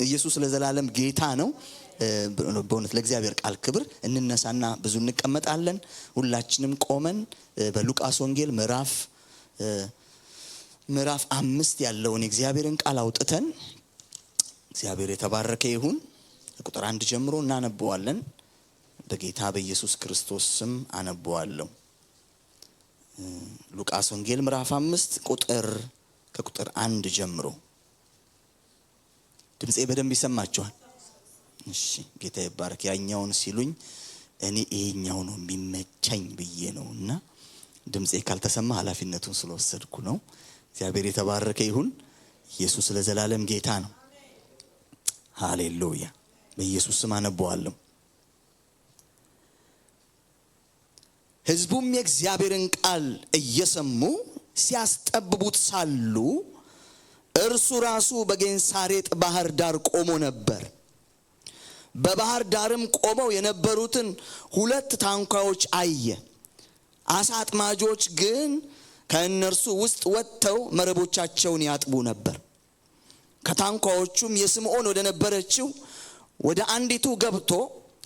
ኢየሱስ ለዘላለም ጌታ ነው። በእውነት ለእግዚአብሔር ቃል ክብር እንነሳና ብዙ እንቀመጣለን። ሁላችንም ቆመን በሉቃስ ወንጌል ምዕራፍ 5 ያለውን የእግዚአብሔርን ቃል አውጥተን እግዚአብሔር የተባረከ ይሁን ቁጥር 1 ጀምሮ እናነበዋለን። በጌታ በኢየሱስ ክርስቶስ ስም አነበዋለሁ። ሉቃስ ወንጌል ምዕራፍ 5 ከቁጥር 1 ጀምሮ። ድምጼ በደንብ ይሰማችኋል? እሺ ጌታ ይባረክ። ያኛውን ሲሉኝ እኔ ይሄኛው ነው የሚመቸኝ ብዬ ነውና ድምጼ ካልተሰማ ኃላፊነቱን ስለወሰድኩ ነው። እግዚአብሔር የተባረከ ይሁን። ኢየሱስ ለዘላለም ጌታ ነው። ሃሌሉያ። በኢየሱስ ስም አነበዋለሁ። ሕዝቡም የእግዚአብሔርን ቃል እየሰሙ ሲያስጠብቡት ሳሉ እርሱ ራሱ በጌንሳሬጥ ባህር ዳር ቆሞ ነበር። በባህር ዳርም ቆመው የነበሩትን 2 ታንኳዎች አየ። አሳ አጥማጆች ግን ከእነርሱ ውስጥ ወጥተው መረቦቻቸውን ያጥቡ ነበር። ከታንኳዎቹም የስምዖን ወደ ነበረችው ወደ አንዲቱ ገብቶ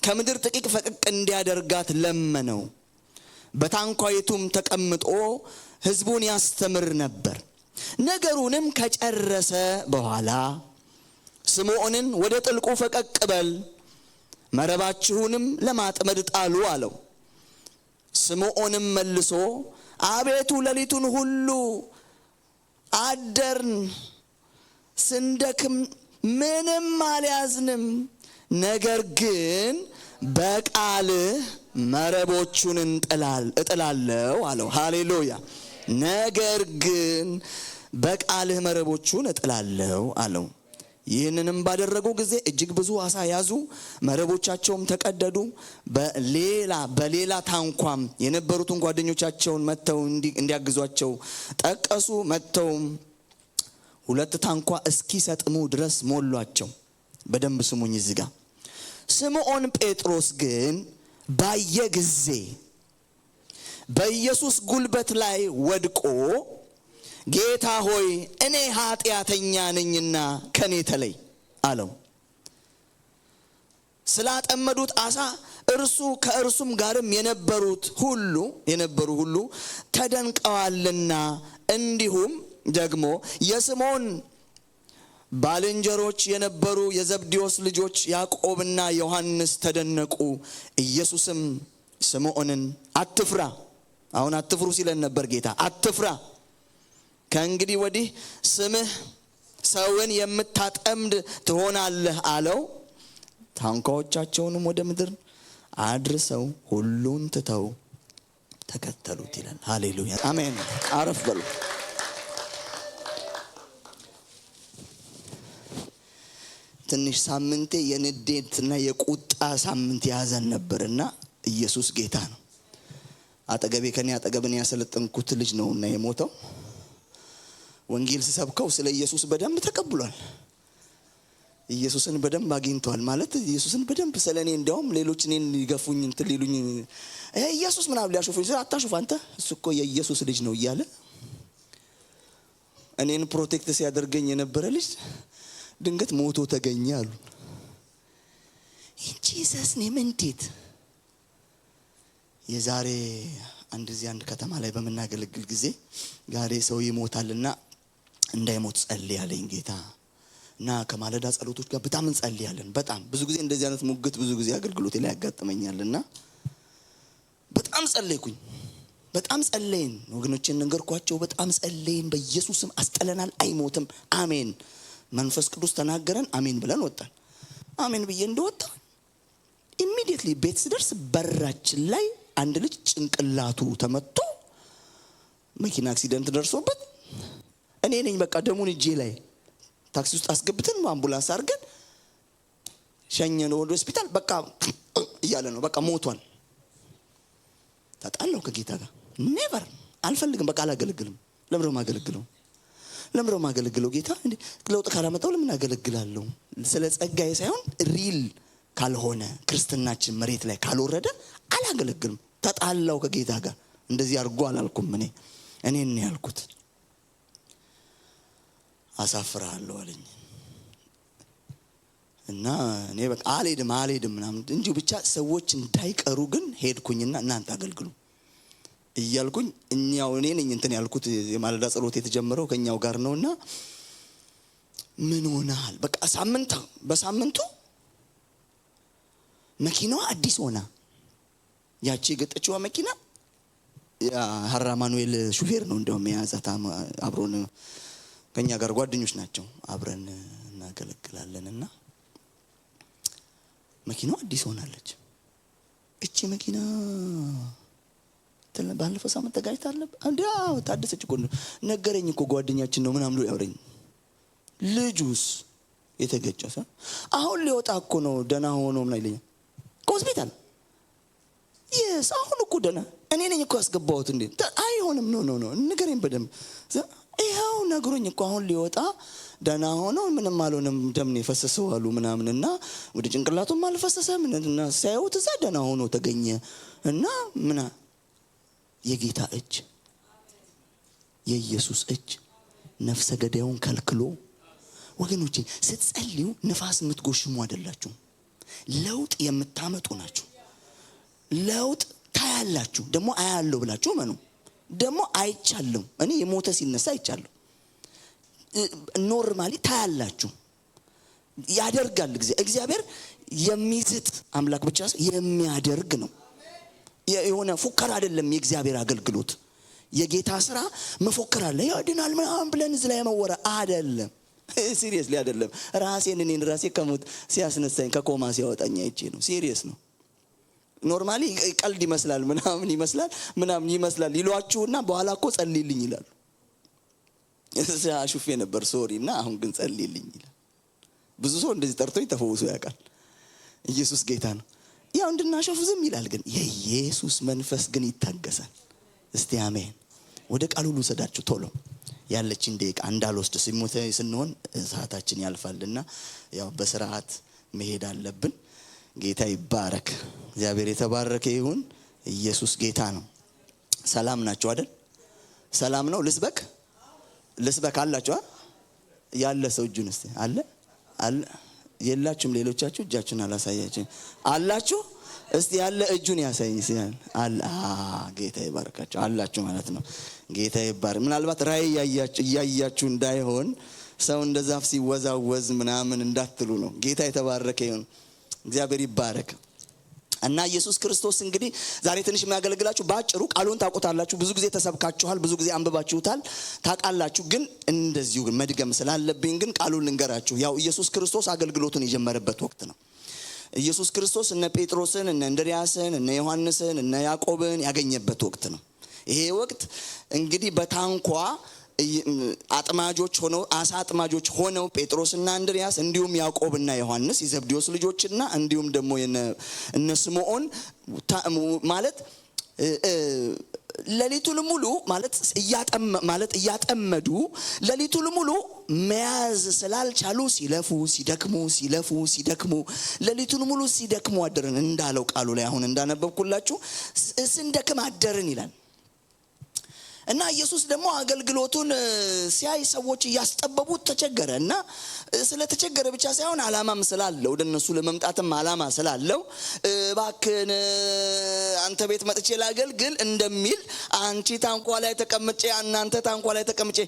ከምድር ጥቂት ፈቀቅ እንዲያደርጋት ለመነው። በታንኳይቱም ተቀምጦ ሕዝቡን ያስተምር ነበር። ነገሩንም ከጨረሰ በኋላ ስምዖንን ወደ ጥልቁ ፈቀቅ በል፣ መረባችሁንም ለማጥመድ ጣሉ አለው። ስምዖንም መልሶ አቤቱ ሌሊቱን ሁሉ አደርን፣ ስንደክም ምንም አልያዝንም። ነገር ግን በቃልህ መረቦቹን እጥላለሁ አለው። ሃሌሉያ። ነገር ግን በቃልህ መረቦቹን እጥላለሁ አለው። ይህንንም ባደረጉ ጊዜ እጅግ ብዙ አሳ ያዙ፣ መረቦቻቸውም ተቀደዱ። በሌላ ታንኳም የነበሩትን ጓደኞቻቸውን መተው እንዲያግዟቸው ጠቀሱ። መተውም 2 ታንኳ እስኪሰጥሙ ድረስ ሞሏቸው። በደንብ ስሙኝ እዚህ ጋር። ስምዖን ጴጥሮስ ግን ባየ ጊዜ በኢየሱስ ጉልበት ላይ ወድቆ ጌታ ሆይ እኔ ኃጢአተኛ ነኝና ከኔ ተለይ አለው። ስላጠመዱት አሳ እርሱ ከእርሱም ጋርም የነበሩ ሁሉ ተደንቀዋልና፣ እንዲሁም ደግሞ የስምዖን ባልንጀሮች የነበሩ የዘብዴዎስ ልጆች ያዕቆብና ዮሐንስ ተደነቁ። ኢየሱስም ስምዖንን አትፍራ፣ አሁን አትፍሩ ሲለን ነበር ጌታ። አትፍራ፣ ከእንግዲህ ወዲህ ስምህ ሰውን የምታጠምድ ትሆናለህ አለው። ታንኳዎቻቸውንም ወደ ምድር አድርሰው ሁሉን ትተው ተከተሉት ይላል። ሃሌሉያ አሜን። አረፍ በሉ። ትንሽ ሳምንቴ የንዴትና የቁጣ ሳምንት ያዘን ነበርና ኢየሱስ ጌታ ነው። ከኔ አጠገብን ያሰለጠንኩት ልጅ ነውና የሞተው ወንጌል ሲሰብከው ስለ ኢየሱስ በደንብ ተቀብሏል። ኢየሱስን በደንብ አግኝቷል ማለት ኢየሱስን በደንብ ስለኔ እንደውም ሌሎች እኔን ሊገፉኝ ሊሉኝ ኢየሱስ ምናምን ሊያሾፉኝ አታሾፍ አንተ እሱ እኮ የኢየሱስ ልጅ ነው እያለ እኔን ፕሮቴክት ሲያደርገኝ የነበረ ልጅ ድንገት ሞቶ ተገኘ አሉ። ኢየሱስ ነኝ እንዴት የዛሬ አንድ ከተማ ላይ በመናገለግል ጊዜ ጋሬ ሰው ይሞታልና እንዳይሞት ጸልይ ያለኝ ጌታ እና ከማለዳ ጸሎቶች ጋር በጣም እንጸልያለን። በጣም ብዙ ጊዜ እንደዚህ አይነት ሙግት ብዙ ጊዜ አገልግሎቴ ላይ ያጋጥመኛልና በጣም ጸለይኩኝ። በጣም ጸለይን ወገኖቼን ነገርኳቸው። በጣም ጸለይን። በኢየሱስም አስጠለናል፣ አይሞትም። አሜን። መንፈስ ቅዱስ ተናገረን፣ አሜን ብለን ወጣን። አሜን ብዬ እንደወጣ ኢሚዲየትሊ ቤት ስደርስ በራችን ላይ አንድ ልጅ ጭንቅላቱ ተመቶ መኪና አክሲደንት ደርሶበት እኔ ነኝ በቃ ደሙን እጄ ላይ ታክሲ ውስጥ አስገብተን አምቡላንስ አድርገን ሸኘነው ወደ ሆስፒታል። በቃ እያለ ነው በቃ ሞቷል። ተጣላው ከጌታ ጋር ኔቨር አልፈልግም። በቃ አላገለግልም። ለምረው ማገለግለው ጌታ እንዴ ለውጥ ካላመጣው ለምን አገለግላለሁ? ስለ ጸጋዬ ሳይሆን ሪል ካልሆነ ክርስትናችን መሬት ላይ ካልወረደ አላገለግልም። ተጣላው ከጌታ ጋር። እንደዚህ አድርጎ አላልኩም። እኔን ያልኩት አሳፍራለሁ አለኝ። እና እኔ በቃ አልሄድም ምናምን እንጂ ብቻ ሰዎች እንዳይቀሩ ግን ሄድኩኝና እናንተ አገልግሉ እያልኩኝ እኛው እኔ ነኝ እንትን ያልኩት የማለዳ ጸሎት የተጀመረው ከኛው ጋር ነውና ምን ሆናል በቃ በሳምንቱ መኪናዋ አዲስ ሆና ያቺ ገጠችዋ መኪና ያ ሐራ ማኑኤል ሹፌር ነው እንደውም የያዛት አብሮን ከኛ ጋር ጓደኞች ናቸው አብረን እናገለግላለንና መኪናዋ አዲስ ሆናለች እቺ መኪና ባለፈው ሳምንት ተጋጭታለ እንዴው ታደሰች እኮ ነገረኝ እኮ ጓደኛችን ነው ምናምን ያወረኝ ልጁስ የተገጨሰ አሁን ሊወጣ እኮ ነው ደና ሆኖ ምን አይለኝ ሆስፒታል yes አሁን እኮ ደና እኔ ነኝ እኮ ያስገባሁት እንዴ አይሆንም ኖ ንገረኝ በደንብ ይሄው ነገሩኝ እኮ አሁን ሊወጣ ደና ሆኖ ምንም አልሆነም ደም ነው የፈሰሰው አሉ ምናምንና ወደ ጭንቅላቱም አልፈሰሰም እና ሳይውት እዛ ደና ሆኖ ተገኘ እና ምና የጌታ እጅ የኢየሱስ እጅ ነፍሰ ገዳዩን ከልክሎ ወገኖቼ ስትጸልዩ ንፋስ የምትጎሽሙ አይደላችሁ ለውጥ የምታመጡ ናችሁ ለውጥ ታያላችሁ ደግሞ አያለው ብላችሁ ማኑ ደግሞ አይቻለሁ እኔ የሞተ ሲነሳ አይቻለሁ ኖርማሊ ታያላችሁ ያደርጋል እግዚአብሔር የሚዝት አምላክ ብቻ የሚያደርግ ነው የሆነ ፉከራ አይደለም የእግዚአብሔር አገልግሎት የጌታ ስራ መፎከር አለ ያድናል ምናምን ብለን እዚህ ላይ መወራ አይደለም ሲሪየስሊ አይደለም እኔን ራሴ ከሞት ሲያስነሳኝ ከኮማ ሲያወጣኝ አይቼ ነው ሲሪየስ ነው ኖርማሊ ቀልድ ይመስላል ምናምን ይመስላል ይሏችሁና በኋላ እኮ ጸልይልኝ ይላሉ እዛ ሹፌ ነበር ሶሪና አሁን ግን ጸልይልኝ ይላል ብዙ ሰው እንደዚህ ጠርቶኝ ተፈውሶ ያውቃል ኢየሱስ ጌታ ነው ያው እንድናሸፉ ዝም ይላል ግን የኢየሱስ መንፈስ ግን ይታገሳል እስቲ አሜን ወደ ቃሉ ልውሰዳችሁ ቶሎ ያለችን ደቂቃ እንዳልወስድ ሲሞተ ስንሆን ሰዓታችን ያልፋልና ያው በስርዓት መሄድ አለብን ጌታ ይባረክ እግዚአብሔር የተባረከ ይሁን ኢየሱስ ጌታ ነው ሰላም ናችሁ አይደል ሰላም ነው ልስበክ አላችሁ ያለ ሰው እጁን እስቲ አለ የላችሁም ሌሎቻችሁ እጃችሁን አላሳያችሁ አላችሁ እስቲ ያለ እጁን ያሳይኝ ሲል ጌታ ይባርካችሁ አላችሁ ማለት ነው ጌታ ይባርክ ምናልባት ራእይ ያያችሁ እንዳይሆን ሰው እንደዛፍ ሲወዛወዝ ምናምን እንዳትሉ ነው ጌታ የተባረከ ይሁን እግዚአብሔር ይባረክ እና ኢየሱስ ክርስቶስ እንግዲህ ዛሬ ትንሽ የሚያገለግላችሁ ባጭሩ ቃሉን ታውቁታላችሁ ብዙ ጊዜ ተሰብካችኋል ብዙ ጊዜ አንብባችሁታል ታውቃላችሁ ግን እንደዚሁ መድገም ስላለብኝ ግን ቃሉን ልንገራችሁ ያው ኢየሱስ ክርስቶስ አገልግሎቱን የጀመረበት ወቅት ነው ኢየሱስ ክርስቶስ እነ ጴጥሮስን እነ እንድርያስን እነ ዮሐንስን እነ ያዕቆብን ያገኘበት ወቅት ነው ይሄ ወቅት እንግዲህ በታንኳ አሳ አጥማጆች ሆነው ጴጥሮስና እንድርያስ እንዲሁም ያዕቆብና ዮሐንስ የዘብዴዎስ ልጆችና እንዲሁም ደግሞ እነ ስምዖን ማለት ለሊቱን ሙሉ ማለት እያጠመዱ ለሊቱን ሙሉ መያዝ ስላልቻሉ ሲለፉ ለሊቱን ሙሉ ሲደክሙ አደረን እንዳለው ቃሉ ላይ አሁን እንዳነበብኩላችሁ ስንደክም አደረን ይላል እና ኢየሱስ ደግሞ አገልግሎቱን ሲያይ ሰዎች ያስጠበቡት ተቸገረና ስለተቸገረ ብቻ ሳይሆን አላማም ስላለው ወደነሱ ለመምጣትም አላማ ስላለው ባክን አንተ ቤት መጥቼ ላገልግል እንደሚል አንቺ ታንኳ ላይ ተቀምጬ እናንተ ታንኳ ላይ ተቀምጬ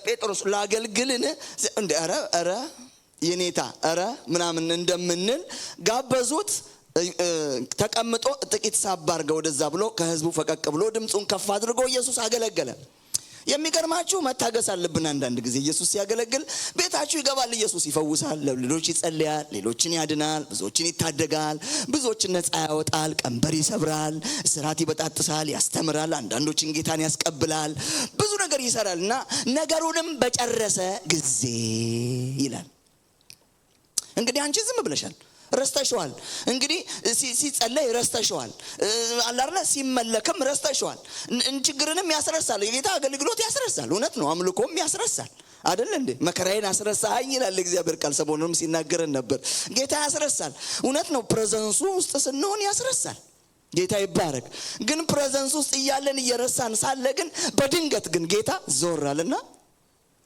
ጴጥሮስ ላገልግልን እንደ አረ የኔታ ምናምን እንደምንል ጋበዙት ተቀምጦ ጥቂት ሳባርገው ወደዛ ብሎ ከህዝቡ ፈቀቅ ብሎ ድምጹን ከፍ አድርጎ ኢየሱስ አገለገለ የሚገርማችሁ መታገስ አለብን አንዳንድ ጊዜ ኢየሱስ ሲያገለግል ቤታችሁ ይገባል ኢየሱስ ይፈውሳል ለሌሎች ይጸልያል ሌሎችን ያድናል ብዙዎችን ይታደጋል ብዙዎችን ነፃ ያወጣል ቀንበር ይሰብራል እስራት ይበጣጥሳል ያስተምራል አንዳንዶችን ጌታን ያስቀብላል ብዙ ነገር ይሰራልና ነገሩንም በጨረሰ ጊዜ ይላል እንግዲህ አንቺ ዝም ብለሻል ረስተሽዋል እንግዲህ ሲጸለይ ረስተሽዋል አላርና ሲመለከም ረስተሽዋል ችግርንም ያስረሳል የጌታ አገልግሎት ያስረሳል እውነት ነው አምልኮም ያስረሳል አይደል እንዴ መከራዬን አስረሳኝ ይላል እግዚአብሔር ቃል ሰሞኑንም ሲናገረን ነበር ጌታ ያስረሳል እውነት ነው ፕሬዘንሱ ውስጥ ስንሆን ያስረሳል ጌታ ይባረክ ግን ፕሬዘንስ ውስጥ እያለን እየረሳን ሳለ ግን በድንገት ግን ጌታ ዞራልና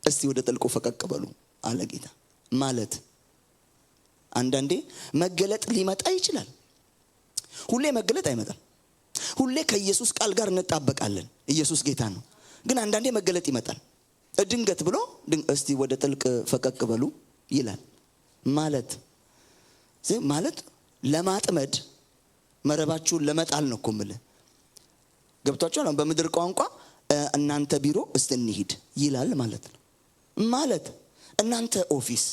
እስቲ ወደ ጥልቁ ፈቀቅ በሉ አለ ጌታ ማለት አንዳንዴ መገለጥ ሊመጣ ይችላል። ሁሌ መገለጥ አይመጣም። ሁሌ ከኢየሱስ ቃል ጋር እንጣበቃለን። ኢየሱስ ጌታ ነው። ግን አንዳንዴ መገለጥ ይመጣል። ድንገት ብሎ እስቲ ወደ ጥልቅ ፈቀቅ በሉ ይላል። ማለት ለማጥመድ መረባችሁን ለመጣል ነው እኮ ማለት ገብቷችኋል? በምድር ቋንቋ እናንተ ቢሮ እስቲ እንሂድ ይላል ማለት ነው። ማለት እናንተ ኦፊስ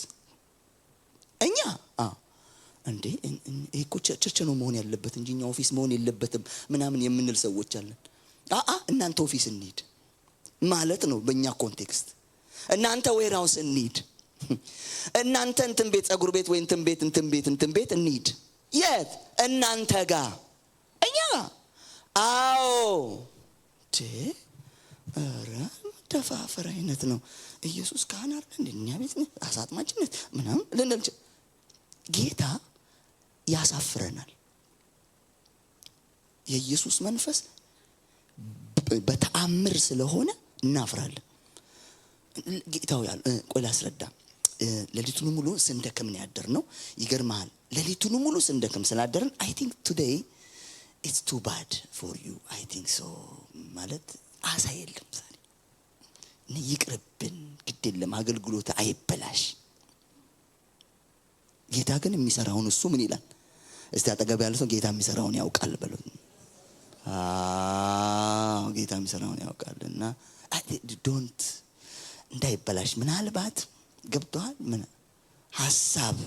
እኛ እንዴ እኮ ቸርች ነው መሆን ያለበት እንጂ እኛ ኦፊስ መሆን የለበትም ምናምን የምንል ሰዎች አለን። እናንተ ኦፊስ እንሂድ ማለት ነው በእኛ ኮንቴክስት። እናንተ ዌርሃውስ እንሂድ፣ እናንተ እንትን ቤት ጸጉር ቤት ወይ እንትን ቤት እንሂድ። የት? እናንተ ጋር እኛ አዎ ኧረ ተፋፈር አይነት ነው። ኢየሱስ ካህን አይደል እንዴ? እኛ ቤት ነው አሳጥማጭነት ምናምን ልንል ጌታ ያሳፍረናል። የኢየሱስ መንፈስ በተአምር ስለሆነ እናፍራለን። ጌታው ያለ ቆይ ላስረዳ። ሌሊቱን ሙሉ ስንደክም ነው ያደርነው። ይገርማል። ሌሊቱን ሙሉ ስንደክም ስላደርን I think today it's too bad for you. I think so ማለት አሳ የለም ዛሬ ይቅርብን፣ ግድ የለም አገልግሎት አይበላሽ። ጌታ ግን የሚሰራውን እሱ ምን ይላል? እስቲ አጠገብ ያለ ሰው ጌታ የሚሰራውን ያውቃል በለው። ጌታ የሚሰራውን ያውቃልና ዶንት እንዳይበላሽ። ምናልባት ገብቷል ምን ሐሳብ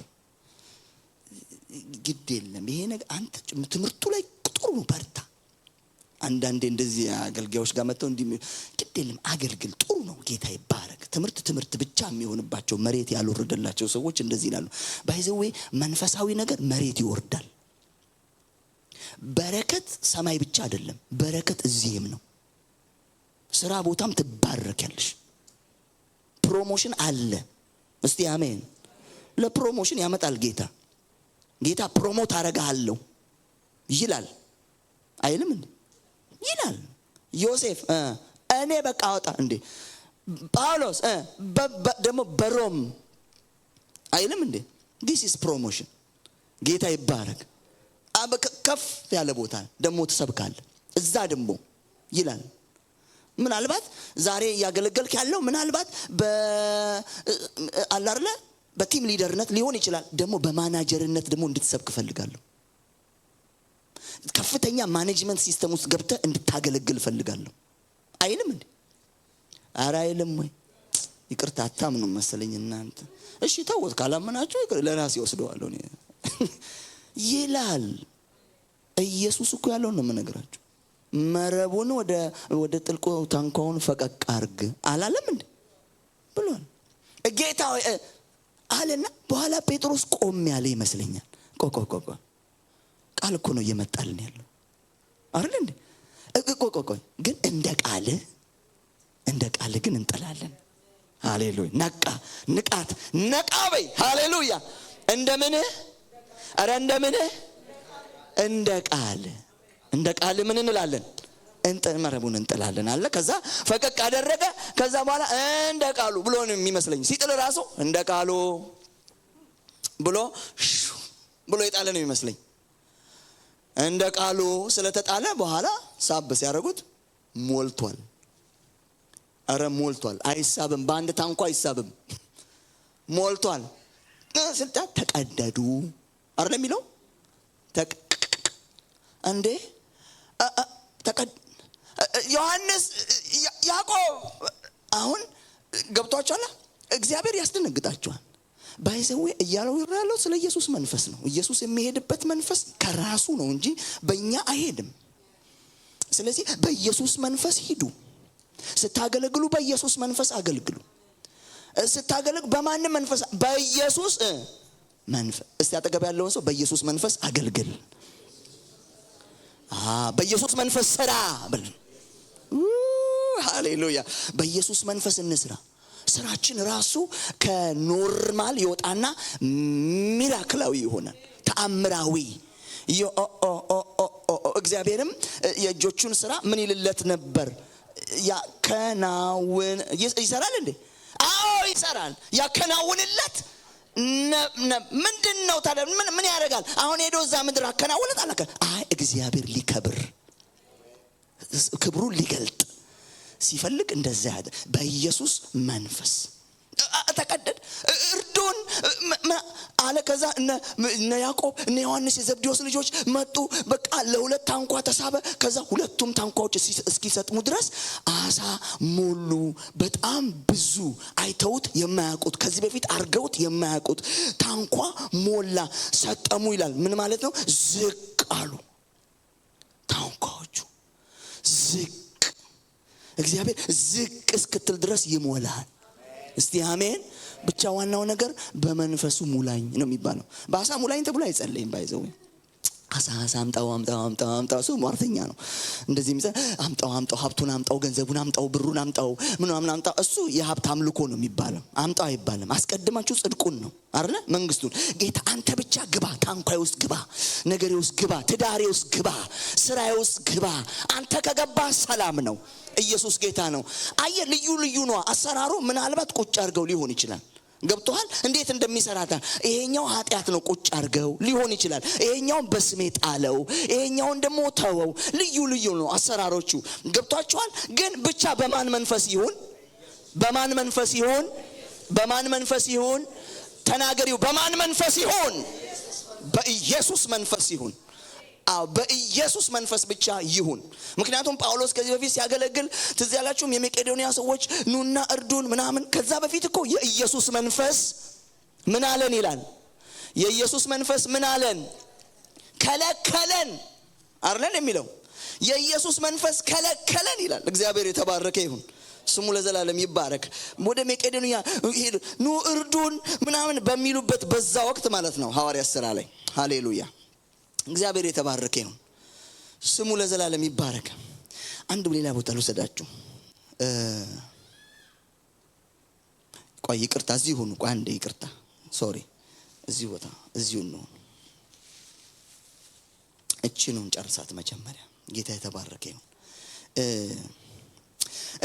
ግድ የለም ይሄ ነገር አንተ ትምህርቱ ላይ ጥሩ በርታ። አንዳንዴ እንደዚህ አገልጋዮች ጋር መጥተው እንዲህ ግድ የለም አገልግል ጥሩ ነው ጌታ ይባረክ። ትምህርት ብቻ የሚሆንባቸው መሬት ያልወረደላቸው ሰዎች እንደዚህ ይላሉ። ባይዘዌ መንፈሳዊ ነገር መሬት ይወርዳል። በረከት ሰማይ ብቻ አይደለም፣ በረከት እዚህም ነው። ስራ ቦታም ትባረካለሽ። ፕሮሞሽን አለ። እስቲ አሜን። ለፕሮሞሽን ያመጣል ጌታ ፕሮሞት አረጋለሁ ይላል አይልም እንዴ? ይላል። ዮሴፍ እኔ በቃ አወጣ እንዴ? ጳውሎስ ደግሞ በሮም አይልም እንዴ? this is promotion። ጌታ ይባረክ። ከፍ ያለ ቦታ ደግሞ ተሰብካለ እዛ ደግሞ ይላል። ምናልባት ዛሬ ያገለገልክ ያለው ምናልባት በአላርለ በቲም ሊደርነት ሊሆን ይችላል። ደግሞ በማናጀርነት ደግሞ እንድትሰብክ ፈልጋለሁ። ከፍተኛ ማኔጅመንት ሲስተም ውስጥ ገብተህ እንድታገለግል ፈልጋለሁ አይልም እንዴ? ኧረ አይልም ወይ? ይቅርታ አታምኑ መሰለኝ እናንተ። እሺ ተውት፣ ካላመናችሁ ለራሴ ወስደዋለሁ ይላል። ኢየሱስ እኮ ያለው ነው የምነግራችሁ። መረቡን ወደ ጥልቁ ታንኳውን ፈቀቅ አርግ አላለም እንዴ ብሏል ጌታ አለና። በኋላ ጴጥሮስ ቆም ያለ ይመስለኛል። ቆቆቆቆ ቃል እኮ ነው እየመጣልን ያለው አይደል እንዴ? ቆቆቆ ግን እንደ ቃል ግን እንጥላለን። ሃሌሉያ። ነቃ በይ ሃሌሉያ። እንደምን እንደ ቃል ምን እንላለን? መረቡን እንጥላለን አለ። ከዛ ፈቀቅ አደረገ። ከዛ በኋላ እንደ ቃሉ ብሎ ነው የሚመስለኝ። ሲጥል ራሱ እንደ ቃሉ ብሎ የጣለ ነው የሚመስለኝ። እንደ ቃሉ ስለተጣለ በኋላ ሳብ ሲያደርጉት ሞልቷል። ሞልቷል። አይሳብም፣ በአንድ ታንኳ አይሳብም። ሞልቷል። ስልጣን ተቀደዱ አይደል የሚለው እንዴ? ዮሐንስ ያዕቆብ አሁን ገብቷቸዋል። እግዚአብሔር ያስደነግጣቸዋል። ባይዘው እያለው ይራለው ስለ ኢየሱስ መንፈስ ነው። ኢየሱስ የሚሄድበት መንፈስ ከራሱ ነው እንጂ በእኛ አይሄድም። ስለዚህ በኢየሱስ መንፈስ ሂዱ። ስታገለግሉ በኢየሱስ መንፈስ አገልግሉ። ስታገለግሉ በማንም መንፈስ በኢየሱስ መንፈስ። እስቲ አጠገብ ያለውን ሰው በኢየሱስ መንፈስ አገልግል፣ በኢየሱስ መንፈስ ስራ በል። ሃሌሉያ። በኢየሱስ መንፈስ እንስራ። ስራችን ራሱ ከኖርማል ይወጣና ሚራክላዊ ይሆናል፣ ተአምራዊ። እግዚአብሔርም የእጆቹን ስራ ምን ይልለት ነበር? ያከናውን ይሰራል እንዴ? አዎ ይሰራል። ያከናውንለት ምንድነው ታዲያ ምን ያደርጋል? አሁን ሄዶ እዛ ምድር አከናወነት አላከ አይ እግዚአብሔር ሊከብር ክብሩን ሊገልጥ ሲፈልግ እንደዛ ያደ በኢየሱስ መንፈስ ተቀደድ እርዱን አለ። ከዛ እነ ያዕቆብ እነ ዮሐንስ የዘብዴዎስ ልጆች መጡ። በቃ ለሁለት ታንኳ ተሳበ። ከዛ ሁለቱም ታንኳዎች እስኪሰጥሙ ድረስ አሳ ሞሉ። በጣም ብዙ አይተውት የማያውቁት ከዚህ በፊት አርገውት የማያውቁት ታንኳ ሞላ። ሰጠሙ ይላል። ምን ማለት ነው? ዝቅ አሉ ታንኳዎቹ። ዝቅ እግዚአብሔር ዝቅ እስክትል ድረስ ይሞላል። እስቲ አሜን። ብቻ ዋናው ነገር በመንፈሱ ሙላኝ ነው የሚባለው። በአሳ ሙላኝ ተብሎ አይጸለይም። ባይዘው አሳ አምጣው ሰው ሟርተኛ ነው። እንደዚህ የሚጸ አምጣው ሀብቱን አምጣው ገንዘቡን አምጣው ብሩን አምጣው ምናምን አምጣው። እሱ የሀብት አምልኮ ነው የሚባለው። አምጣው አይባልም። አስቀድማችሁ ጽድቁን ነው አይደል? መንግስቱን ጌታ አንተ ብቻ ግባ፣ ታንኳይ ውስጥ ግባ፣ ነገሬ ውስጥ ግባ፣ ትዳሬ ውስጥ ግባ፣ ስራዬ ውስጥ ግባ። አንተ ከገባ ሰላም ነው። ኢየሱስ ጌታ ነው። አየ ልዩ ነው አሰራሩ። ምናልባት ቁጭ አርገው ሊሆን ይችላል። ገብቷል? እንዴት እንደሚሰራታ ይሄኛው ኃጢያት ነው ቁጭ አርገው ሊሆን ይችላል። ይሄኛው በስሜ ጣለው፣ ይሄኛውን ደሞ ተወው። ልዩ ነው አሰራሮቹ። ገብቷችኋል? ግን ብቻ በማን መንፈስ ይሁን? በማን መንፈስ ይሁን? በማን መንፈስ ይሁን? ተናገሪው። በማን መንፈስ ይሁን? በኢየሱስ መንፈስ ይሁን። በኢየሱስ መንፈስ ብቻ ይሁን። ምክንያቱም ጳውሎስ ከዚህ በፊት ሲያገለግል ትዝ ያላችሁም የመቄዶንያ ሰዎች ኑና እርዱን ምናምን። ከዛ በፊት እኮ የኢየሱስ መንፈስ ምን አለን ይላል። የኢየሱስ መንፈስ ምን አለን? ከለከለን አይደል የሚለው። የኢየሱስ መንፈስ ከለከለን ይላል። እግዚአብሔር የተባረከ ይሁን፣ ስሙ ለዘላለም ይባረክ። ወደ መቄዶንያ ኑ እርዱን ምናምን በሚሉበት በዛ ወቅት ማለት ነው ሐዋርያት ሥራ ላይ። ሃሌሉያ እግዚአብሔር የተባረከ ይሁን፣ ስሙ ለዘላለም ይባረክ። አንድ ሌላ ቦታ ልወሰዳችሁ። ቆይ ይቅርታ፣ እዚህ ሆኑ። ቆይ አንዴ ይቅርታ፣ ሶሪ። እዚህ ቦታ እዚሁ ነው። እቺኑን ጨርሳት መጀመሪያ። ጌታ የተባረከ ይሁን።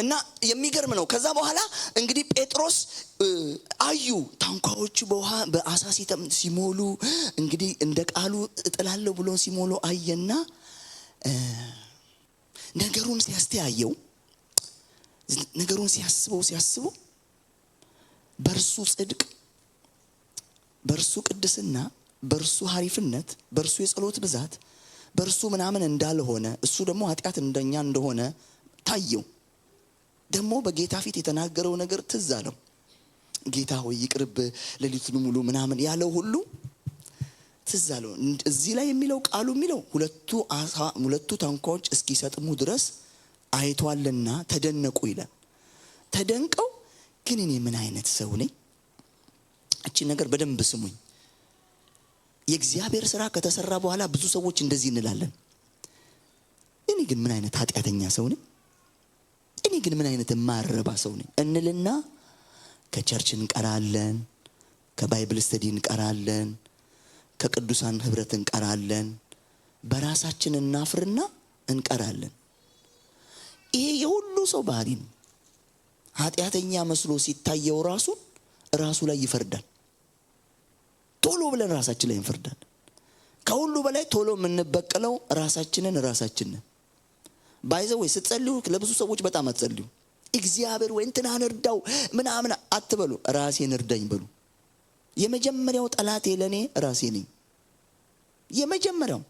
እና የሚገርም ነው። ከዛ በኋላ እንግዲህ ጴጥሮስ አዩ ታንኳዎቹ በውሃ በአሳ ሲሞሉ እንግዲህ እንደ ቃሉ እጥላለሁ ብሎ ሲሞሉ አየና ነገሩን ሲያስተያየው ነገሩን ሲያስበው በርሱ ጽድቅ፣ በርሱ ቅድስና፣ በርሱ ሐሪፍነት፣ በርሱ የጸሎት ብዛት፣ በርሱ ምናምን እንዳልሆነ እሱ ደግሞ ኃጢአት እንደኛ እንደሆነ ታየው። ደግሞ በጌታ ፊት የተናገረው ነገር ትዝ አለው። ጌታ ሆይ ይቅርብ ሌሊቱን ሙሉ ምናምን ያለው ሁሉ ትዝ አለው። እዚህ ላይ የሚለው ቃሉ የሚለው ሁለቱ ታንኳዎች እስኪሰጥሙ ድረስ አይቷልና ተደነቁ ይላል። ተደንቀው ግን እኔ ምን አይነት ሰው ነኝ? እቺ ነገር በደንብ ስሙኝ። የእግዚአብሔር ሥራ ከተሰራ በኋላ ብዙ ሰዎች እንደዚህ እንላለን። እኔ ግን ምን አይነት ኃጢአተኛ ሰው ነኝ? እኔ ግን ምን አይነት ማረባ ሰው ነኝ እንልና ከቸርች እንቀራለን፣ ከባይብል ስተዲ እንቀራለን፣ ከቅዱሳን ህብረት እንቀራለን፣ በራሳችን እናፍርና እንቀራለን። ይሄ የሁሉ ሰው ባህሪ ነው። ኃጢአተኛ መስሎ ሲታየው ራሱ ላይ ይፈርዳል። ቶሎ ብለን ራሳችን ላይ እንፈርዳለን። ከሁሉ በላይ ቶሎ የምንበቀለው ራሳችንን ባይዘው ስትጸልዩ ለብዙ ሰዎች በጣም አትጸልዩ። እግዚአብሔር ወይ እንትናን እርዳው ምናምን አትበሉ፣ ራሴን እርዳኝ በሉ። የመጀመሪያው ጠላቴ ለኔ ራሴ ነኝ። የመጀመሪያው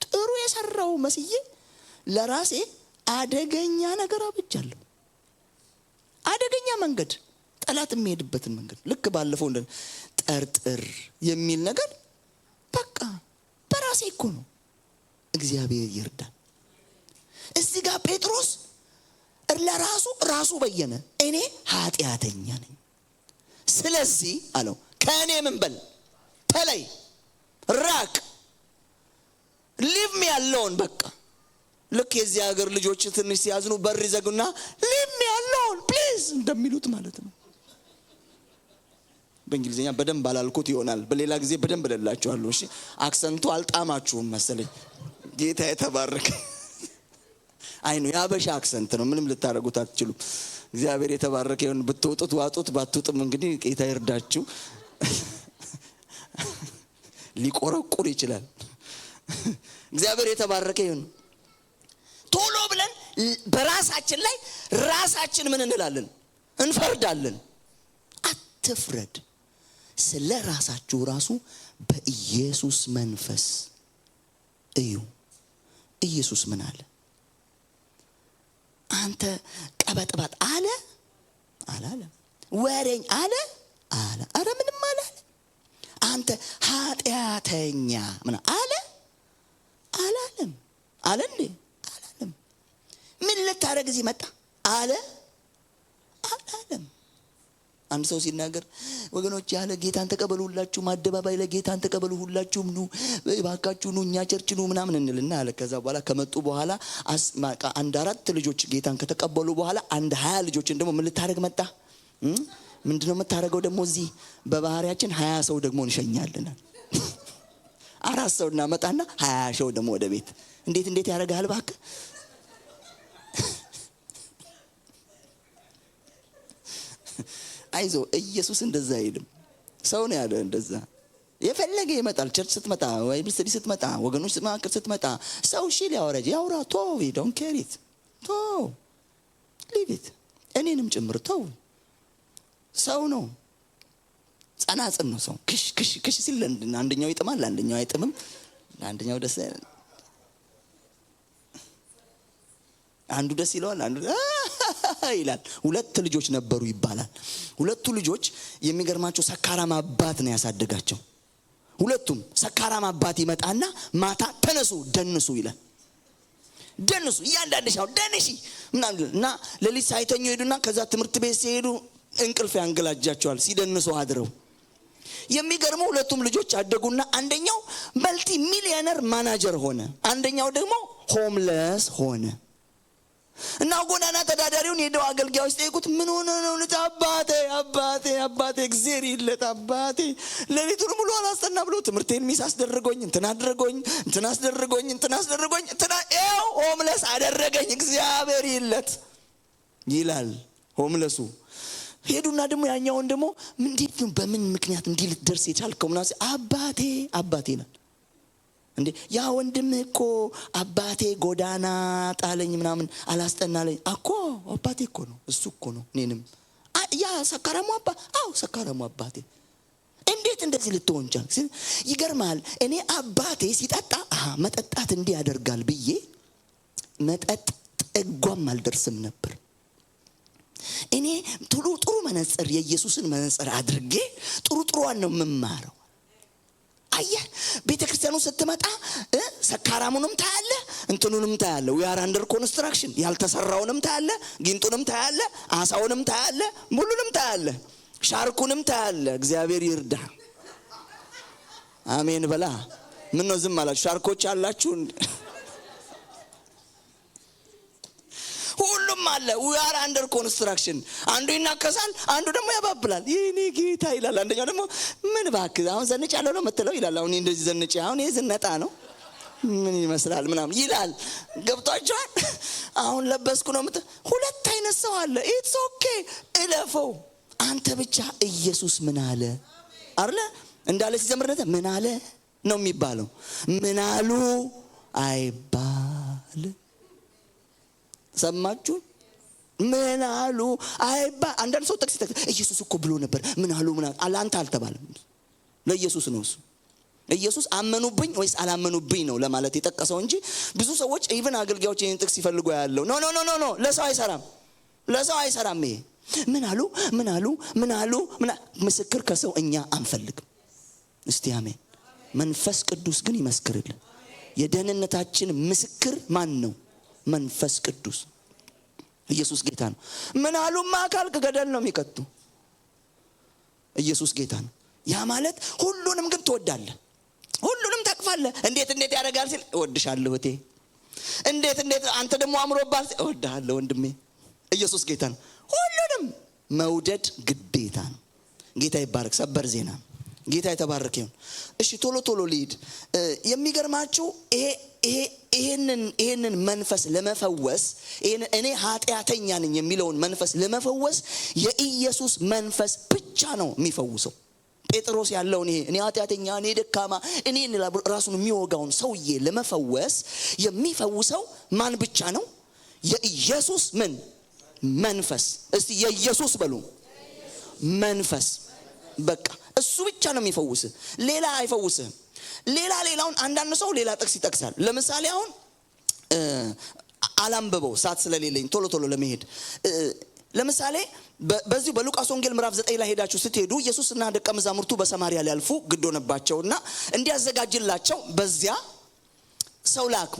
ጥሩ የሰራው መስዬ ለራሴ አደገኛ ነገር አብጃለሁ። አደገኛ መንገድ፣ ጠላት የሚሄድበትን መንገድ። ልክ ባለፈው እንደ ጠርጥር የሚል ነገር በቃ በራሴ እኮ ነው። እግዚአብሔር ይርዳል። እዚህ ጋር ጴጥሮስ ለራሱ በየነ፣ እኔ ኃጢአተኛ ነኝ። ስለዚህ አለው ከእኔ ምን በል ተለይ፣ ራቅ፣ ሊቭ ሚ አሎን። በቃ ልክ የዚህ ሀገር ልጆች ትንሽ ሲያዝኑ በር ይዘጉና ሊቭ ሚ አሎን ፕሊዝ እንደሚሉት ማለት ነው። በእንግሊዝኛ በደንብ አላልኩት ይሆናል፣ በሌላ ጊዜ በደንብ እላችኋለሁ። እሺ አክሰንቱ አልጣማችሁም መሰለኝ። ጌታ የተባረከ አይኑ ያበሻ አክሰንት ነው። ምንም ልታረጉት አትችሉም። እግዚአብሔር የተባረከ ይሁን። ብትወጡት ዋጡት፣ ባትወጡም እንግዲህ ጌታ ይርዳችሁ። ሊቆረቁር ይችላል። እግዚአብሔር የተባረከ ይሁን። ቶሎ ብለን በራሳችን ላይ ራሳችን ምን እንላለን? እንፈርዳለን። አትፍረድ። ስለ ራሳችሁ ራሱ በኢየሱስ መንፈስ እዩ። ኢየሱስ ምን አለ? አንተ ቀበጥባጥ አለ አላለም? ወሬኝ አለ አለ? አረ ምንም አላለ። አንተ ኃጢአተኛ ምን አለ አላለም? አለ እንዴ? አላለም። ምን ልታረግ እዚህ መጣ አለ አላለም? አንድ ሰው ሲናገር ወገኖች ያለ ጌታን ተቀበሉ ሁላችሁም፣ አደባባይ ለጌታን ተቀበሉ ሁላችሁም፣ ኑ ባካችሁ ኑ እኛ ቸርች ኑ ምናምን እንልና አለ። ከዛ በኋላ ከመጡ በኋላ አንድ 4 ልጆች ጌታን ከተቀበሉ በኋላ አንድ 20 ልጆችን ደግሞ ምን ልታረግ መጣ? ምንድነው የምታረገው ደግሞ? እዚህ በባህሪያችን 20 ሰው ደግሞ እንሸኛለን። 4 ሰው እናመጣና 20 ሰው ደግሞ ወደ ቤት። እንዴት ያደርጋል እባክህ? አይዞ ኢየሱስ እንደዛ አይልም። ሰው ነው ያለ እንደዛ። የፈለገ ይመጣል። ቸርች ስትመጣ ወይ ቢስተዲ ስትመጣ ወገኖች ማከር ስትመጣ ሰው ሺል ያወራ ቶ ዊ ዶንት ኬር ኢት ቶ ሊቭ ኢት እኔንም ጭምር ተው። ሰው ነው፣ ጸናጽን ነው ሰው። ክሽ ሲል አንደኛው ይጥማል፣ አንደኛው አይጥምም፣ አንደኛው ደስ አንዱ ደስ ይለዋል፣ አንዱ ይላል። 2 ልጆች ነበሩ ይባላል። 2 ልጆች የሚገርማቸው ሰካራም አባት ነው ያሳደጋቸው። 2ቱም ሰካራም አባት ይመጣና ማታ ተነሱ ደንሱ ይላል። ደንሱ እያንዳንዳቸው ደንሺ እና ለሊት ሳይተኙ ሄዱና ከዛ ትምህርት ቤት ሲሄዱ እንቅልፍ ያንገላጃቸዋል ሲደንሱ አድረው። የሚገርመው 2ቱም ልጆች አደጉና አንደኛው መልቲ ሚሊዮነር ማናጀር ሆነ፣ አንደኛው ደግሞ ሆምለስ ሆነ። እና ጎዳና ተዳዳሪውን ሄደው አገልጋዮች ጠይቁት፣ ምን ሆነ ነው? አባቴ እግዚአብሔር ይለት አባቴ ለሊቱን ሙሉ አላስጠና ብሎ ትምህርቴን ሚስ አስደረገኝ፣ እንትና አስደረገኝ ኤው ሆምለስ አደረገኝ እግዚአብሔር ይለት ይላል ሆምለሱ። ሄዱና ደግሞ ያኛውን ደግሞ እንዴት ነው በምን ምክንያት እንዲህ ልትደርስ የቻልከው? ምናምን አባቴ ነው እንዴ ያ ወንድም እኮ አባቴ ጎዳና ጣለኝ ምናምን አላስጠናለኝ እኮ አባቴ እኮ ነው እሱ እኮ ነው። እኔንም ያ ሰካራሙ አባቴ እንዴት እንደዚህ ልትሆን ቻልክ? ይገርማል። እኔ አባቴ ሲጠጣ መጠጣት እንዲህ ያደርጋል ብዬ መጠጥ ጠጓም አልደርስም ነበር። እኔ ጥሩ መነጽር የኢየሱስን መነጽር አድርጌ ጥሩዋን ነው የምማረው። አየህ ቤተክርስቲያኑ ስትመጣ ሰካራሙንም ታያለ፣ እንትኑንም ታያለ። we are under construction ያልተሰራውንም ታያለ፣ ጊንጡንም ታያለ፣ አሳውንም ታያለ፣ ሙሉንም ታያለ፣ ሻርኩንም ታያለ። እግዚአብሔር ይርዳ። አሜን በላ። ምን ነው ዝም አላችሁ? ሻርኮች አላችሁ? ሁሉም አለ። we are under construction። አንዱ ይናከሳል፣ አንዱ ደግሞ ያባብላል። የኔ ጌታ ይላል። አንደኛው ደግሞ ምን ባክ አሁን ዘንጫለሁ ነው መተለው ይላል። አሁን እንደዚህ ዘንጭ አሁን የዝነጣ ነው ምን ይመስላል ምናምን ይላል። ገብቷችኋል? አሁን ለበስኩ ነው 2 አይነት ሰው አለ። ኢትስ ኦኬ እለፈው። አንተ ብቻ ኢየሱስ ምን አለ አይደለ እንዳለ ሲዘምርነት ምን አለ ነው የሚባለው። ምን አሉ አይባል። ሰማችሁ? ምን አሉ አንዳንድ ሰው ጥቅስ ኢየሱስ እኮ ብሎ ነበር ምን አሉ አንተ አልተባለም። ለኢየሱስ ነው እሱ። ኢየሱስ አመኑብኝ ወይስ አላመኑብኝ ነው ለማለት የጠቀሰው እንጂ ብዙ ሰዎች ኢቭን አገልጋዮች ይሄን ጥቅስ ይፈልጉ ያለው ኖ ለሰው አይሰራም። ይሄ ምን አሉ ምስክር ከሰው እኛ አንፈልግም። እስቲ አሜን። መንፈስ ቅዱስ ግን ይመስክርልን። የደህንነታችን ምስክር ማን ነው? መንፈስ ቅዱስ። ኢየሱስ ጌታ ነው። ምን አሉማ ካልክ ገደል ነው የሚከቱ። ኢየሱስ ጌታ ነው። ያ ማለት ሁሉንም ግን ትወዳለህ፣ ሁሉንም ታቅፋለህ። እንዴት ያደርጋል ሲል እወድሻለሁ እቴ፣ እንዴት አንተ ደግሞ አምሮባል እወድሃለሁ ወንድሜ። ኢየሱስ ጌታ ነው። ሁሉንም መውደድ ግዴታ ነው። ጌታ ይባረክ። ሰበር ዜና ጌታ የተባረከ ይሁን። እሺ ቶሎ ልሂድ። የሚገርማችሁ ይሄንን መንፈስ ለመፈወስ እኔ ኃጢአተኛ ነኝ የሚለውን መንፈስ ለመፈወስ የኢየሱስ መንፈስ ብቻ ነው የሚፈውሰው። ጴጥሮስ ያለውን ይሄ እኔ ኃጢአተኛ እኔ ደካማ እኔ ራሱን የሚወጋውን ሰውዬ ለመፈወስ የሚፈውሰው ማን ብቻ ነው? የኢየሱስ ምን መንፈስ። እስቲ የኢየሱስ በሉ መንፈስ። በቃ እሱ ብቻ ነው የሚፈውስ፣ ሌላ አይፈውስህም። ሌላውን አንዳንድ ሰው ሌላ ጥቅስ ይጠቅሳል። ለምሳሌ አሁን አላምበበው ሰዓት ስለሌለኝ ቶሎ ለመሄድ ለምሳሌ በዚህ በሉቃስ ወንጌል ምዕራፍ 9 ላይ ሄዳችሁ ስትሄዱ ኢየሱስና ደቀ መዛሙርቱ በሰማርያ ሊያልፉ ግድ ሆነባቸውና እንዲያዘጋጅላቸው በዚያ ሰው ላኩ።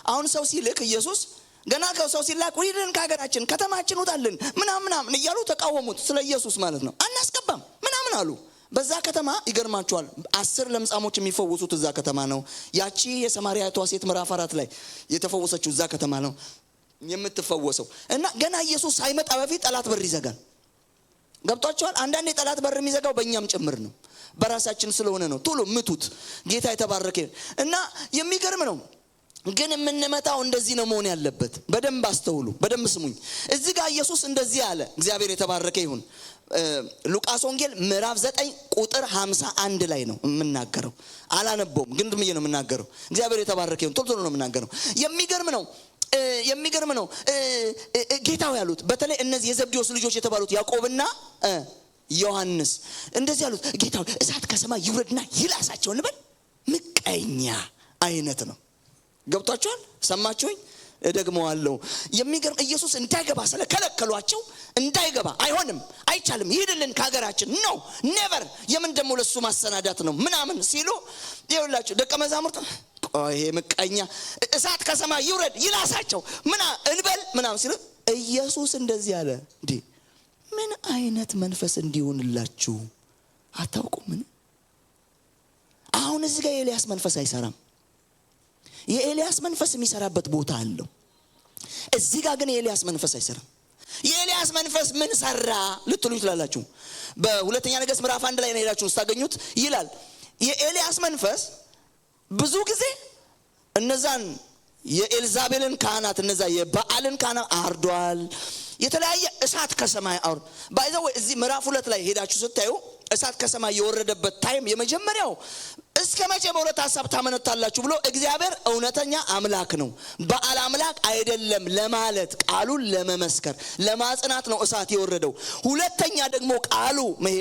አሁን ሰው ሲልክ ኢየሱስ ገና ሰው ሲላክ ወይድን ከሀገራችን ከተማችን ወጣልን ምናምን እያሉ ተቃወሙት። ስለ ኢየሱስ ማለት ነው። አናስገባም ምናምን አሉ። በዛ ከተማ ይገርማቸዋል 10 ለምጻሞች የሚፈወሱት እዛ ከተማ ነው። ያቺ የሰማርያዊቷ ሴት ምዕራፍ 4 ላይ የተፈወሰችው እዛ ከተማ ነው የምትፈወሰው። እና ገና ኢየሱስ ሳይመጣ በፊት ጠላት በር ይዘጋል። ገብቷቸዋል። አንዳንዴ ጠላት በር የሚዘጋው በእኛም ጭምር ነው፣ በራሳችን ስለሆነ ነው። ቶሎ ምቱት። ጌታ የተባረከ እና የሚገርም ነው። ግን የምንመታው እንደዚህ ነው መሆን ያለበት። በደንብ አስተውሉ፣ በደንብ ስሙኝ። እዚህ ጋር ኢየሱስ እንደዚህ አለ። እግዚአብሔር የተባረከ ይሁን። ሉቃስ ወንጌል ምዕራፍ 9 ቁጥር 51 ላይ ነው የምናገረው። አላነበውም ግን ድምዬ ነው የምናገረው። እግዚአብሔር የተባረከ ይሁን። ቶሎ ነው የምናገረው። የሚገርም ነው። ጌታው ያሉት በተለይ እነዚህ የዘብዴዎስ ልጆች የተባሉት ያዕቆብና ዮሐንስ እንደዚህ ያሉት ጌታው እሳት ከሰማይ ይውረድና ይላሳቸው እንበል። ምቀኛ አይነት ነው። ገብቷችኋል? ሰማችሁኝ? እደግመዋለሁ። የሚገርም ኢየሱስ እንዳይገባ ስለከለከሏቸው እንዳይገባ አይሆንም፣ አይቻልም፣ ይሄድልን ከሀገራችን ነው ኔቨር። የምን ደሞ ለሱ ማሰናዳት ነው ምናምን ሲሉ ይኸውላችሁ ደቀ መዛሙርት ይሄ ምቀኛ እሳት ከሰማይ ይውረድ ይላሳቸው እንበል ምናምን ሲሉ ኢየሱስ እንደዚህ አለ። እንዴ ምን አይነት መንፈስ እንዲሆንላችሁ አታውቁምን? አሁን እዚህ ጋር የኤልያስ መንፈስ አይሰራም። የኤልያስ መንፈስ የሚሰራበት ቦታ አለው። እዚህ ጋር ግን የኤልያስ መንፈስ አይሰራም። የኤልያስ መንፈስ ምን ሰራ ልትሉ ትላላችሁ። በሁለተኛ ነገሥት ምዕራፍ 1 ላይ ሄዳችሁ ስታገኙት ይላል የኤልያስ መንፈስ ብዙ ጊዜ እነዛን የኤልዛቤልን ካህናት እነዛ የበዓልን ካህናት አርዷል። የተለያየ እሳት ከሰማይ አውር ባይዘው እዚህ ምዕራፍ 2 ላይ ሄዳችሁ ስታዩ እሳት ከሰማይ የወረደበት ታይም የመጀመሪያው እስከ መቼ በሁለት ሐሳብ ታመነታላችሁ ብሎ እግዚአብሔር እውነተኛ አምላክ ነው በዓል አምላክ አይደለም ለማለት ቃሉን ለመመስከር ለማጽናት ነው እሳት የወረደው። ሁለተኛ ደግሞ ቃሉ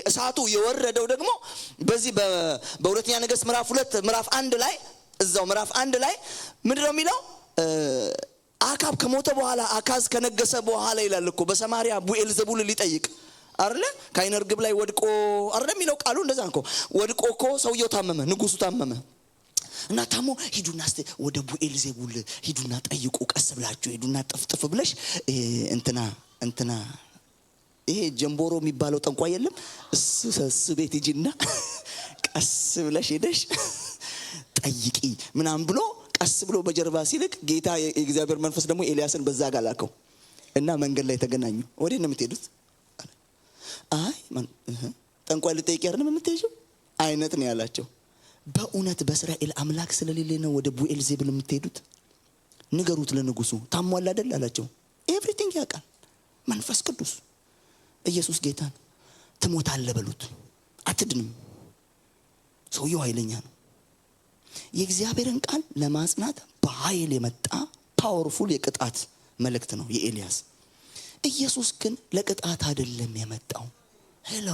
እሳቱ የወረደው ደግሞ በዚህ በሁለተኛ ነገሥት ምዕራፍ 2 ምዕራፍ 1 ላይ እዛው ምዕራፍ 1 ላይ ምንድነው የሚለው? አካብ ከሞተ በኋላ አካዝ ከነገሰ በኋላ ይላል እኮ በሰማርያ ቡኤልዘቡል ሊጠይቅ አይደለ? ካይነ ርግብ ላይ ወድቆ አይደለ የሚለው ቃሉ እንደዛ ነው። ወድቆ እኮ ሰውየው ታመመ፣ ንጉሱ ታመመ እና ታሞ ሂዱና እስቲ ወደ ቡኤልዘቡል ሂዱና ጠይቁ፣ ቀስ ብላችሁ ሂዱና ጥፍጥፍ ብለሽ እንትና ይሄ ጀምቦሮ የሚባለው ጠንቋይ የለም እሱ ቤት ሂጂና ቀስ ብለሽ ሄደሽ ጠይቂ ምናምን ብሎ ቀስ ብሎ በጀርባ ሲልክ ጌታ የእግዚአብሔር መንፈስ ደግሞ ኤልያስን በዛ ጋር ላከው እና መንገድ ላይ ተገናኙ። ወዴት ነው የምትሄዱት? አይ ጠንቋይ ልጠይቅ ያርንም የምትሄጂው አይነት ነው ያላቸው። በእውነት በእስራኤል አምላክ ስለሌለ ነው ወደ ቡኤልዜቡል የምትሄዱት? ንገሩት ለንጉሱ ታሟል አይደል አላቸው። ኤቭሪቲንግ ያውቃል መንፈስ ቅዱስ። ኢየሱስ ጌታን ትሞታለህ በሉት፣ አትድንም። ሰውየው ኃይለኛ ነው። የእግዚአብሔርን ቃል ለማጽናት በኃይል የመጣ ፓወርፉል የቅጣት መልእክት ነው የኤልያስ። ኢየሱስ ግን ለቅጣት አይደለም የመጣው። ሄሎ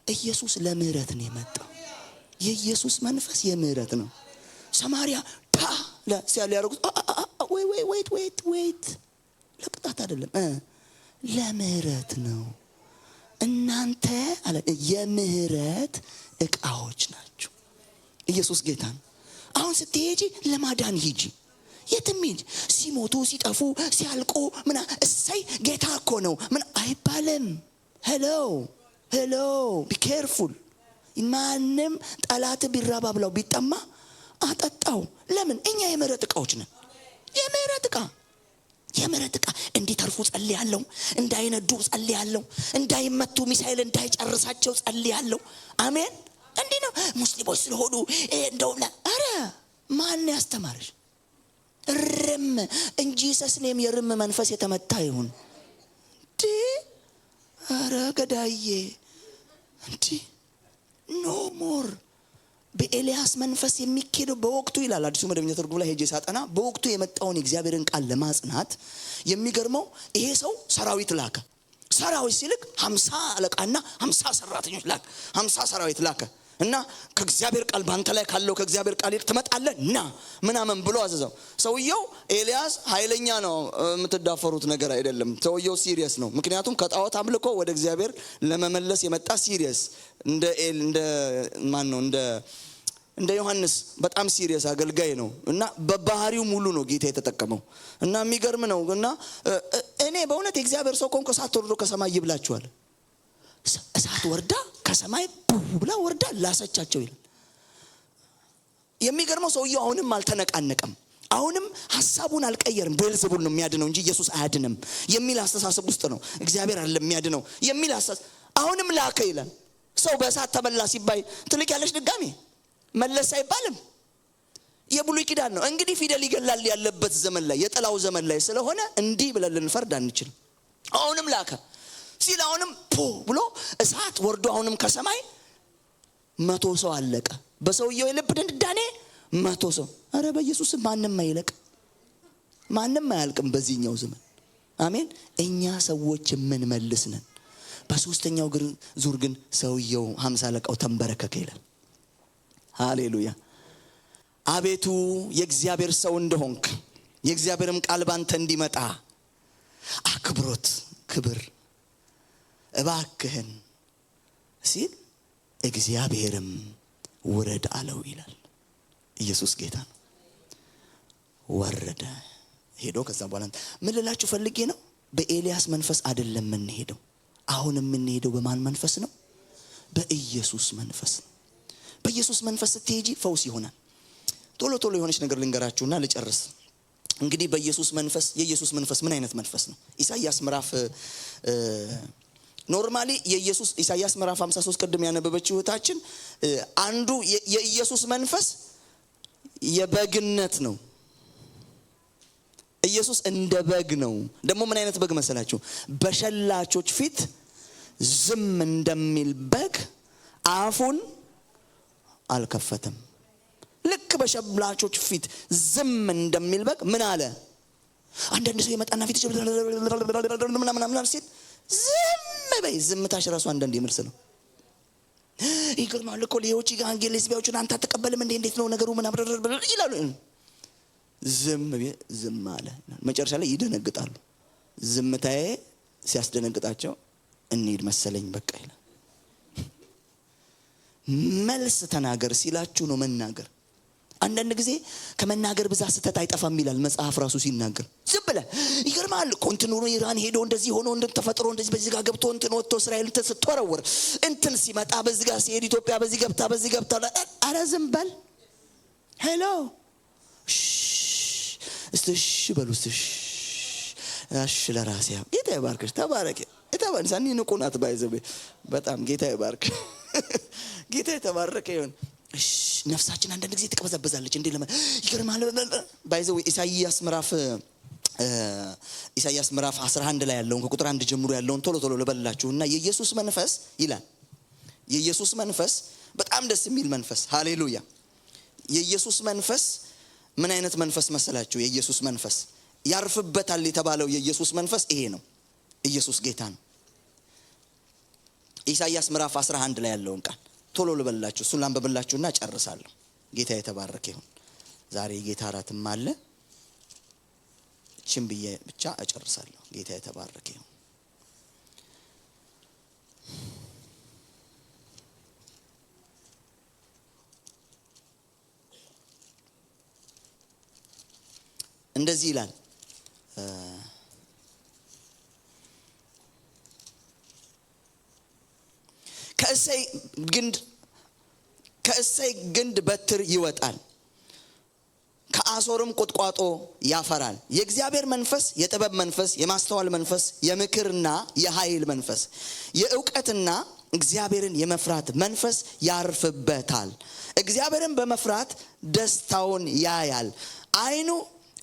ኢየሱስ ለምህረት ነው የመጣው። የኢየሱስ መንፈስ የምህረት ነው። ሰማርያ ሲያሉ ያደረጉት ወይት ለቅጣት አይደለም ለምህረት ነው። እናንተ አለ የምህረት ዕቃዎች ናቸው። ኢየሱስ ጌታ ነው። አሁን ስትሄጂ ለማዳን ሂጂ። የትም ሂጂ። ሲሞቱ ሲጠፉ ሲያልቁ ምና እሰይ ጌታ እኮ ነው ምን አይባልም። ሄሎ ቢ ኬርፉል። ማንም ጠላት ቢራባ ብለው ቢጠማ አጠጣው። ለምን? እኛ የምህረት ዕቃዎች ነን። የምህረት ዕቃ እንዲተርፉ ጸልያለሁ፣ እንዳይነዱ ጸልያለሁ፣ እንዳይመቱ ሚሳኤል እንዳይጨርሳቸው ጸልያለሁ። አሜን። እንዲህ ነው ሙስሊሞች ስለሆኑ እንደውም አረ ማን ያስተማርሽ? ርም እንጂ ሰስኔም የርም መንፈስ የተመታ ይሁን። አረ ገዳዬ እንዲ ኖ ሞር በኤልያስ መንፈስ የሚኬደው በወቅቱ ይላል አዲሱ መደበኛ ትርጉም ላይ ሄጄ ሳጠና በወቅቱ የመጣውን የእግዚአብሔርን ቃል ለማጽናት የሚገርመው ይሄ ሰው ሰራዊት ላከ። ሰራዊት ሲልክ 50 አለቃና 50 ሰራተኞች ላከ። 50 ሰራዊት ላከ እና ከእግዚአብሔር ቃል ባንተ ላይ ካለው ከእግዚአብሔር ቃል ትመጣለህ ና ምናምን ብሎ አዘዘው። ሰውየው ኤልያስ ኃይለኛ ነው፣ የምትዳፈሩት ነገር አይደለም። ሰውየው ሲሪየስ ነው። ምክንያቱም ከጣዖት አምልኮ ወደ እግዚአብሔር ለመመለስ የመጣ ሲሪየስ እንደ ዮሐንስ በጣም ሲሪየስ አገልጋይ ነው እና በባህሪው ሙሉ ነው ጌታ የተጠቀመው እና የሚገርም ነው። እና እኔ በእውነት የእግዚአብሔር ሰው ኮንኮ እሳት ወርዶ ከሰማይ ይብላችኋል። እሳት ወርዳ ከሰማይ ብላ ወርዳ ላሰቻቸው ይላል። የሚገርመው ሰውየው አሁንም አልተነቃነቀም። አሁንም ሐሳቡን አልቀየርም። ቤልዜቡል ነው የሚያድነው እንጂ ኢየሱስ አያድንም የሚል አስተሳሰብ ውስጥ ነው። እግዚአብሔር አይደለም የሚያድነው የሚል አስተሳሰብ አሁንም ላከ ይላል። ሰው በእሳት ተበላ ሲባይ ትልቅ ያለሽ ድጋሚ መለስ አይባልም። የብሉይ ኪዳን ነው እንግዲህ ፊደል ይገላል ያለበት ዘመን ላይ የጠላው ዘመን ላይ ስለሆነ እንዲህ ብለን ልንፈርድ አንችልም። አሁንም ላከ ሲል አሁንም ብሎ እሳት ወርዶ አሁንም ከሰማይ 100 ሰው አለቀ። በሰውየው የልብ ድንዳኔ 100 ሰው። አረ በኢየሱስ ማንም አይለቅ ማንም አያልቅም በዚህኛው ዘመን። አሜን። እኛ ሰዎች ምን መልስነን። በሶስተኛው ዙር ግን ሰውየው 50 አለቃው ተንበረከከ ይላል። ሃሌሉያ። አቤቱ የእግዚአብሔር ሰው እንደሆንክ የእግዚአብሔርም ቃል ባንተ እንዲመጣ አክብሮት ክብር እባክህን ሲል እግዚአብሔርም ወረደ አለው ይላል። ኢየሱስ ጌታ ነው። ወረደ ሄዶ ከዛ በኋላ ምን ልላችሁ ፈልጌ ነው፣ በኤልያስ መንፈስ አይደለም የምንሄደው። አሁን የምንሄደው በማን መንፈስ ነው? በኢየሱስ መንፈስ ነው። በኢየሱስ መንፈስ ስትሄጂ ፈውስ ይሆናል። ቶሎ የሆነች ነገር ልንገራችሁና ልጨርስ። እንግዲህ በኢየሱስ መንፈስ የኢየሱስ መንፈስ ምን አይነት መንፈስ ነው? ኢሳይያስ ምዕራፍ ኖርማሊ የኢየሱስ ኢሳይያስ ምዕራፍ 53 ቀደም ያነበበችው እህታችን አንዱ የኢየሱስ መንፈስ የበግነት ነው። ኢየሱስ እንደ በግ ነው። ደግሞ ምን አይነት በግ መሰላችሁ? በሸላቾች ፊት ዝም እንደሚል በግ አፉን አልከፈተም። ልክ በሸላቾች ፊት ዝም እንደሚል በግ ምን አለ? አንዳንድ ሰው ይመጣና ፊት ምናምን ሲል ዝም በይ። ዝምታሽ ራሱ አንዳንድ ይመልስ ነው። ይገርማል እኮ ሌሎች ጋር ሌስቢያዎችን አንተ ተቀበልም እንዴት ነው ነገሩ ምናምን ይላሉ። ዝም አለ። መጨረሻ ላይ ይደነግጣሉ። ዝምታዬ ሲያስደነግጣቸው እንሂድ መሰለኝ በቃ ይላል። መልስ ተናገር ሲላችሁ ነው መናገር። አንዳንድ ጊዜ ከመናገር ብዛት ስተት አይጠፋም ይላል መጽሐፍ ራሱ ሲናገር። ዝም ብለህ ይገርማል እኮ እንትን ሆኖ ኢራን ሄዶ እንደዚህ ሆኖ ተፈጥሮ እንደዚህ በዚህ ጋር ገብቶ እንትን ወጥቶ እስራኤል ስትወረወር እንትን ሲመጣ በዚህ ጋር ሲሄድ ኢትዮጵያ በዚህ ገብታ አረ ዝም በል። ሄሎ እሺ በሉ እሺ ለራሴ ጌታ ይባርክሽ ተባረክ እታባንሳኒ ንቁናት ባይዘበ በጣም ጌታ ይባርክ ጌታ ተባረከ ይሁን። ነፍሳችን አንድ ጊዜ ተቀበዛበዛለች እንዴ ለማ ይገርማል። ባይዘው ኢሳይያስ ምዕራፍ 11 ላይ ያለውን ከቁጥር 1 ጀምሮ ያለውን ቶሎ ልበላችሁና የኢየሱስ መንፈስ ይላል። የኢየሱስ መንፈስ በጣም ደስ የሚል መንፈስ። ሃሌሉያ። የኢየሱስ መንፈስ ምን አይነት መንፈስ መሰላችሁ? የኢየሱስ መንፈስ ያርፍበታል የተባለው የኢየሱስ መንፈስ ይሄ ነው። ኢየሱስ ጌታ ነው። ኢሳይያስ ምዕራፍ 11 ላይ ያለውን ቃል ቶሎ ልበላችሁ፣ እሱን ላንብብላችሁና ጨርሳለሁ። ጌታ የተባረከ ይሁን። ዛሬ ጌታ እራትም አለ። እቺን ብዬ ብቻ እጨርሳለሁ። ጌታ የተባረከ ይሁን። እንደዚህ ይላል ከእሴይ ግንድ በትር ይወጣል፣ ከአሶርም ቁጥቋጦ ያፈራል። የእግዚአብሔር መንፈስ የጥበብ መንፈስ፣ የማስተዋል መንፈስ፣ የምክርና የኃይል መንፈስ፣ የእውቀትና እግዚአብሔርን የመፍራት መንፈስ ያርፍበታል። እግዚአብሔርን በመፍራት ደስታውን ያያል። ዓይኑ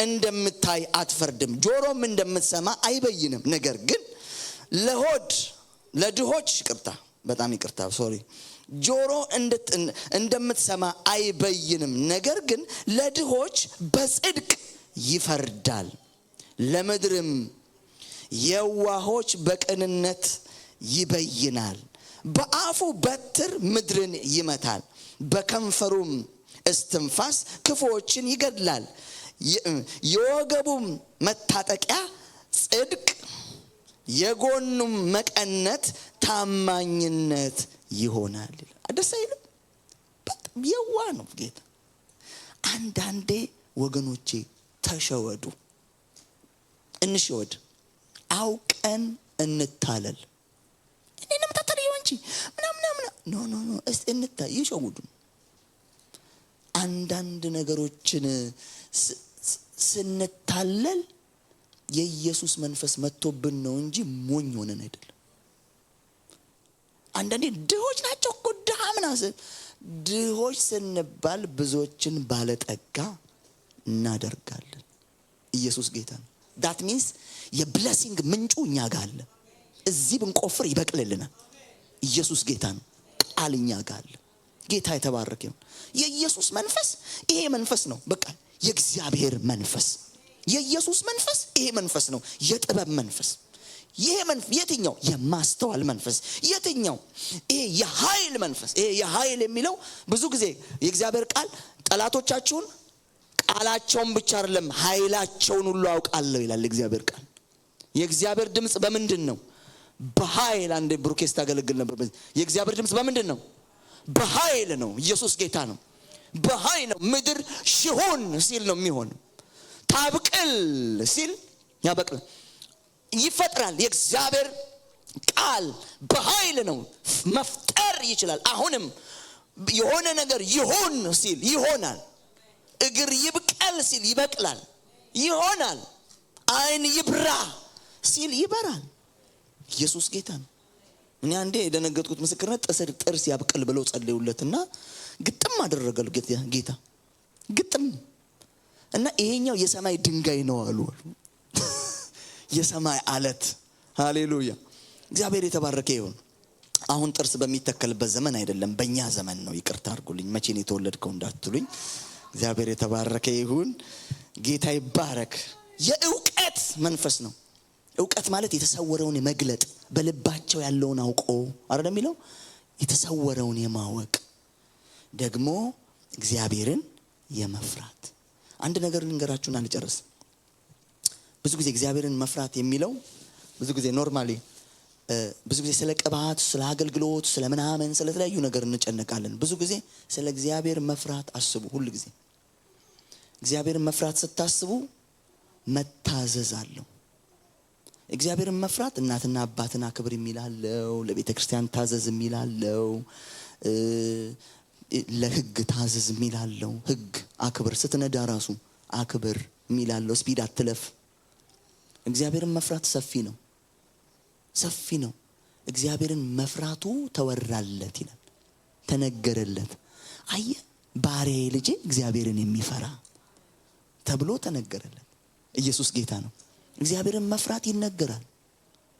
እንደምታይ አትፈርድም፣ ጆሮም እንደምትሰማ አይበይንም። ነገር ግን ለድሆች በጣም ይቅርታ ጆሮ እንደምትሰማ አይበይንም። ነገር ግን ለድሆች በጽድቅ ይፈርዳል፣ ለምድርም የዋሆች በቅንነት ይበይናል። በአፉ በትር ምድርን ይመታል፣ በከንፈሩም እስትንፋስ ክፉዎችን ይገድላል። የወገቡም መታጠቂያ ጽድቅ፣ የጎኑም መቀነት ታማኝነት ይሆናል። ደስ አይልም? በጣም የዋህ ነው ጌታ። አንዳንዴ ወገኖቼ ተሸወዱ፣ እንሸወድ፣ አውቀን እንታለል። እኔንም ተተሪው እንጂ ምናምን ኖ ይሸውዱ። አንዳንድ ነገሮችን ስንታለል የኢየሱስ መንፈስ መጥቶብን ነው እንጂ ሞኝ ሆነን አይደለም። አንዳንዴ ድሆች ናቸው እኮ ድሃ ምናምን። ድሆች ስንባል ብዙዎችን ባለጠጋ እናደርጋለን። ኢየሱስ ጌታ ነው። that means የብሌሲንግ ምንጩ እኛ ጋር አለ። እዚህ ብንቆፍር ይበቅልልናል። ኢየሱስ ጌታ ነው። ቃል እኛ ጋር አለ። ጌታ የተባረከ ይሁን። የኢየሱስ መንፈስ ይሄ መንፈስ ነው። በቃ የእግዚአብሔር መንፈስ፣ የኢየሱስ መንፈስ ይሄ መንፈስ ነው። የጥበብ መንፈስ ይሄ መንፈስ የትኛው? የማስተዋል መንፈስ የትኛው? ይሄ የኃይል መንፈስ። ይሄ የኃይል የሚለው ብዙ ጊዜ የእግዚአብሔር ቃል ጠላቶቻችሁን ቃላቸውን ብቻ አይደለም ኃይላቸውን ሁሉ አውቃለሁ ይላል እግዚአብሔር ቃል። የእግዚአብሔር ድምጽ በምንድን ነው? በኃይል። አንድ ብሩኬስ ታገለግል ነበር። የእግዚአብሔር ድምጽ በምንድን ነው? በኃይል ነው። ኢየሱስ ጌታ ነው። በኃይል ነው። ምድር ሽሁን ሲል ነው የሚሆን። ታብቅል ሲል ያበቅል፣ ይፈጥራል። የእግዚአብሔር ቃል በኃይል ነው፣ መፍጠር ይችላል። አሁንም የሆነ ነገር ይሁን ሲል ይሆናል። እግር ይብቀል ሲል ይበቅላል፣ ይሆናል። አይን ይብራ ሲል ይበራል። ኢየሱስ ጌታ ነው። እኔ አንዴ የደነገጥኩት ምስክርነት ጥርስ ያብቅል ብለው ጸልዩለትና ግጥም አደረገሉ ጌታ ግጥም። እና ይሄኛው የሰማይ ድንጋይ ነው አሉ። የሰማይ አለት። ሃሌሉያ! እግዚአብሔር የተባረከ ይሁን። አሁን ጥርስ በሚተከልበት ዘመን አይደለም፣ በእኛ ዘመን ነው። ይቅርታ አድርጉልኝ፣ መቼ ነው የተወለድከው እንዳትሉኝ። እግዚአብሔር የተባረከ ይሁን። ጌታ ይባረክ። የእውቀት መንፈስ ነው። እውቀት ማለት የተሰወረውን የመግለጥ፣ በልባቸው ያለውን አውቆ አይደለም የሚለው፣ የተሰወረውን የማወቅ፣ ደግሞ እግዚአብሔርን የመፍራት። አንድ ነገር ልንገራችሁና ልጨርስ። ብዙ ጊዜ እግዚአብሔርን መፍራት የሚለው ብዙ ጊዜ ኖርማሊ ብዙ ጊዜ ስለ ቅባት፣ ስለ አገልግሎት፣ ስለ ምናምን፣ ስለ ተለያዩ ነገር እንጨነቃለን። ብዙ ጊዜ ስለ እግዚአብሔር መፍራት አስቡ። ሁሉ ጊዜ እግዚአብሔርን መፍራት ስታስቡ መታዘዝ አለው። እግዚአብሔርን መፍራት እናትና አባትን አክብር የሚላለው፣ ለቤተ ክርስቲያን ታዘዝ የሚላለው፣ ለህግ ታዘዝ የሚላለው፣ ህግ አክብር፣ ስትነዳ ራሱ አክብር የሚላለው፣ ስፒድ አትለፍ። እግዚአብሔርን መፍራት ሰፊ ነው፣ ሰፊ ነው። እግዚአብሔርን መፍራቱ ተወራለት ይላል፣ ተነገረለት። አየ ባሪያዬ ልጄ እግዚአብሔርን የሚፈራ ተብሎ ተነገረለት። ኢየሱስ ጌታ ነው። እግዚአብሔርን መፍራት ይነገራል፣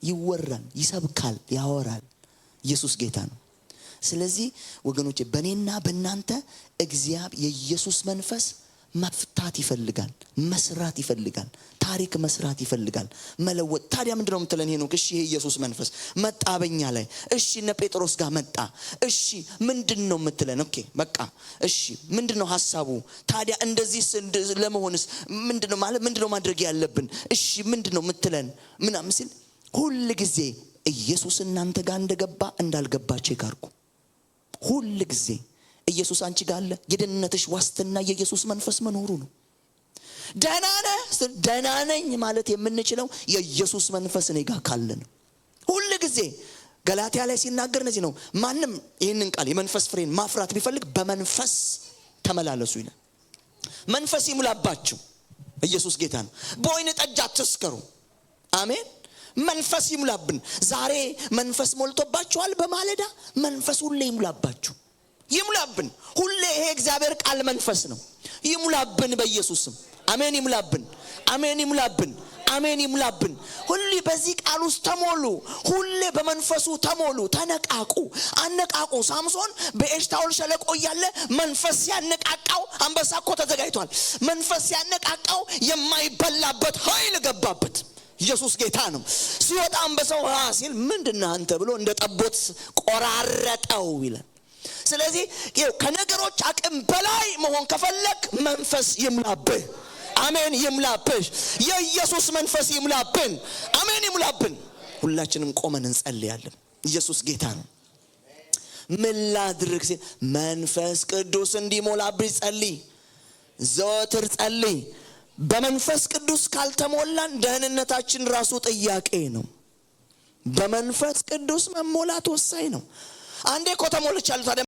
ይወራል፣ ይሰብካል፣ ያወራል። ኢየሱስ ጌታ ነው። ስለዚህ ወገኖቼ በእኔና በእናንተ የኢየሱስ መንፈስ መፍታት ይፈልጋል፣ መስራት ይፈልጋል፣ ታሪክ መስራት ይፈልጋል፣ መለወጥ። ታዲያ ምንድነው የምትለን ሄኖክ? እሺ ይሄ ኢየሱስ መንፈስ መጣ በእኛ ላይ፣ እሺ እነ ጴጥሮስ ጋር መጣ፣ እሺ ምንድነው የምትለን? ኦኬ በቃ እሺ ምንድነው ሐሳቡ? ታዲያ እንደዚህ ለመሆንስ ምንድነው ማለት ምንድነው ማድረግ ያለብን? እሺ ምንድነው የምትለን? ምናምን ሲል ሁሉ ጊዜ ኢየሱስ እናንተ ጋር እንደገባ እንዳልገባችሁ ይካርኩ። ሁሉ ጊዜ ኢየሱስ አንቺ ጋር አለ። የደህንነትሽ ዋስትና የኢየሱስ መንፈስ መኖሩ ነው። ደህና ነኝ ማለት የምንችለው የኢየሱስ መንፈስ እኔ ጋር ካለ ነው። ሁሉ ጊዜ ገላትያ ላይ ሲናገር እነዚህ ነው። ማንም ይህንን ቃል የመንፈስ ፍሬን ማፍራት ቢፈልግ በመንፈስ ተመላለሱ ይላል። መንፈስ ይሙላባችሁ። ኢየሱስ ጌታ ነው። በወይን ጠጅ አትስከሩ። አሜን። መንፈስ ይሙላብን። ዛሬ መንፈስ ሞልቶባችኋል። በማለዳ መንፈስ ሁሌ ይሙላባችሁ፣ ይሙላብን። ሁሌ ይሄ እግዚአብሔር ቃል መንፈስ ነው። ይሙላብን በኢየሱስ ስም። አሜን። ይሙላብን፣ አሜን። ይሙላብን፣ አሜን ይሙላብን። ሁሌ በዚህ ቃል ውስጥ ተሞሉ። ሁሌ በመንፈሱ ተሞሉ። ተነቃቁ፣ አነቃቁ። ሳምሶን በኤሽታኦል ሸለቆ እያለ መንፈስ ያነቃቃው አንበሳ እኮ ተዘጋጅቷል። መንፈስ ያነቃቃው የማይበላበት ኃይል ገባበት። ኢየሱስ ጌታ ነው። ሲወጣ አንበሳው ሲል ምንድነው አንተ ብሎ እንደ ጠቦት ቆራረጠው ይላል። ስለዚህ ከነገሮች አቅም በላይ መሆን ከፈለክ መንፈስ ይሙላብህ። አሜን ይሙላብሽ። የኢየሱስ መንፈስ ይሙላብን። አሜን ይሙላብን። ሁላችንም ቆመን እንጸልያለን። ኢየሱስ ጌታ ነው። ምን ላድርግ ሲል መንፈስ ቅዱስ እንዲሞላብህ ጸልይ። ዘወትር ጸልይ። በመንፈስ ቅዱስ ካልተሞላን ደህንነታችን ራሱ ጥያቄ ነው። በመንፈስ ቅዱስ መሞላት ወሳኝ ነው። አንዴ እኮ ተሞልቻለሁ ታዲያ